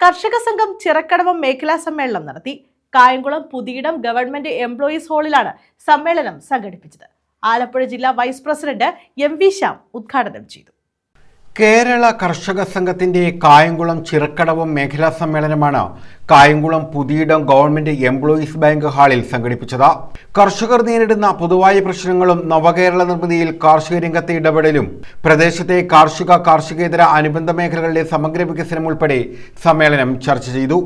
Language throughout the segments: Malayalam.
കർഷക സംഘം ചിറക്കടവം മേഖലാ സമ്മേളനം നടത്തി. കായംകുളം പുതിയിടം ഗവൺമെന്റ് എംപ്ലോയീസ് ഹാളിലാണ് സമ്മേളനം സംഘടിപ്പിച്ചത്. ആലപ്പുഴ ജില്ലാ വൈസ് പ്രസിഡന്റ് എം.വി. ശ്യാം ഉദ്ഘാടനം ചെയ്തു. കേരള കർഷക സംഘത്തിന്റെ കായംകുളം ചിറക്കടവം മേഖലാ സമ്മേളനമാണ് Kayamkulam Puthiyidam government employees bank ഹാളിൽ സംഘടിപ്പിച്ചത്. കർഷകർ നേരിടുന്ന പൊതുവായ പ്രശ്നങ്ങളും നവകേരള നിർമ്മിതിയിൽ കാർഷിക രംഗത്തെ ഇടപെടലും പ്രദേശത്തെ കാർഷികേതര അനുബന്ധ മേഖലകളിലെ സമഗ്ര വികസനം ഉൾപ്പെടെ സമ്മേളനം ചർച്ച ചെയ്തു.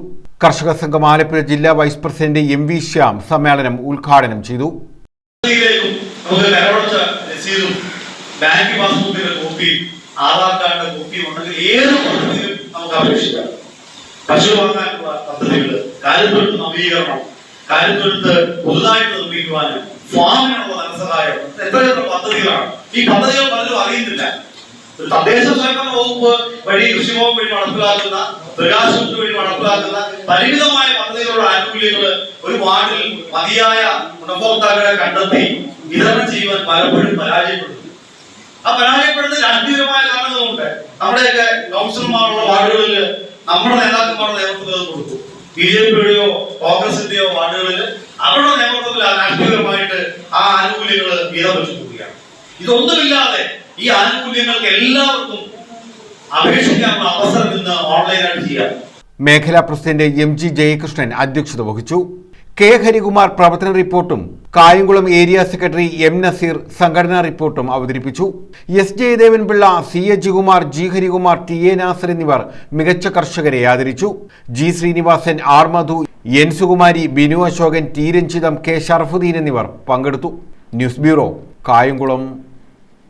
കർഷക സംഘം ആലപ്പുഴ ജില്ലാ വൈസ് പ്രസിഡന്റ് എം.വി. ശ്യാം സമ്മേളനം ഉദ്ഘാടനം ചെയ്തു. ആധാർ കാർഡ് കോപ്പി ഉണ്ടെങ്കിൽ ഏത് പദ്ധതിയിലും നമുക്ക് അപേക്ഷിക്കാം. പശു വാങ്ങാനുള്ള പദ്ധതികൾ, കാര്യത്തൊഴുത്ത് നവീകരണം, കാര്യത്തൊഴുത്ത് പുതുതായിട്ട് നിർമ്മിക്കുവാനും ഫാമിനുള്ള ധനസഹായം, എത്ര പദ്ധതികളാണ്. ഈ പദ്ധതികൾ പലരും അറിയുന്നില്ല. തദ്ദേശ സ്വയംഭരണ വകുപ്പ് വഴി, കൃഷിവകുപ്പ് വഴി നടപ്പിലാക്കുന്ന, മൃഗാശുപത്രി വഴി നടപ്പിലാക്കുന്ന പരിമിതമായ പദ്ധതികളുടെ ആനുകൂല്യങ്ങൾ ഒരു വാർഡിൽ മതിയായ ഗുണഭോക്താക്കളെ കണ്ടെത്തി വിതരണം ചെയ്യുവാൻ പലപ്പോഴും പരാജയപ്പെടുന്നു. ആ പരാജയപ്പെടുന്ന രാഷ്ട്രീയമായ കാരണങ്ങളുണ്ട്. നമ്മുടെയൊക്കെ കൗൺസിലർമാരുള്ള വാർഡുകളിൽ നമ്മുടെ നേതാക്കന്മാരുടെ നേതൃത്വത്തിൽ കൊടുക്കും. ബി.ജെ.പിയുടെയോ കോൺഗ്രസിന്റെയോ വാർഡുകളിൽ അവരുടെ നേതൃത്വത്തിൽ രാഷ്ട്രീയപരമായിട്ട് ആ ആനുകൂല്യങ്ങൾ വീതം വെച്ചു പോവുകയാണ്. ഇതൊന്നുമില്ലാതെ ഈ ആനുകൂല്യങ്ങൾക്ക് എല്ലാവർക്കും അപേക്ഷിക്കാനുള്ള അവസരം ഇന്ന് ഓൺലൈനായിട്ട് ചെയ്യാം. മേഖലാ പ്രസിഡന്റ് എം.ജി. ജയകൃഷ്ണൻ അധ്യക്ഷത വഹിച്ചു. കെ. ഹരികുമാർ പ്രവർത്തന റിപ്പോർട്ടും Kayamkulam area secretary M. Naseer സംഘടനാ റിപ്പോർട്ടും അവതരിപ്പിച്ചു. S. Jayadevan Pillai, C. A. G. Harikumar, T. A. Nasar എന്നിവർ മികച്ച കർഷകരെ ആദരിച്ചു. G. Sreenivasan, R. Madhu, N. Sukumari, Binu Ashokan, T. Ranjitham, K. Sharafuddeen എന്നിവർ പങ്കെടുത്തു. News bureau, Kayamkulam.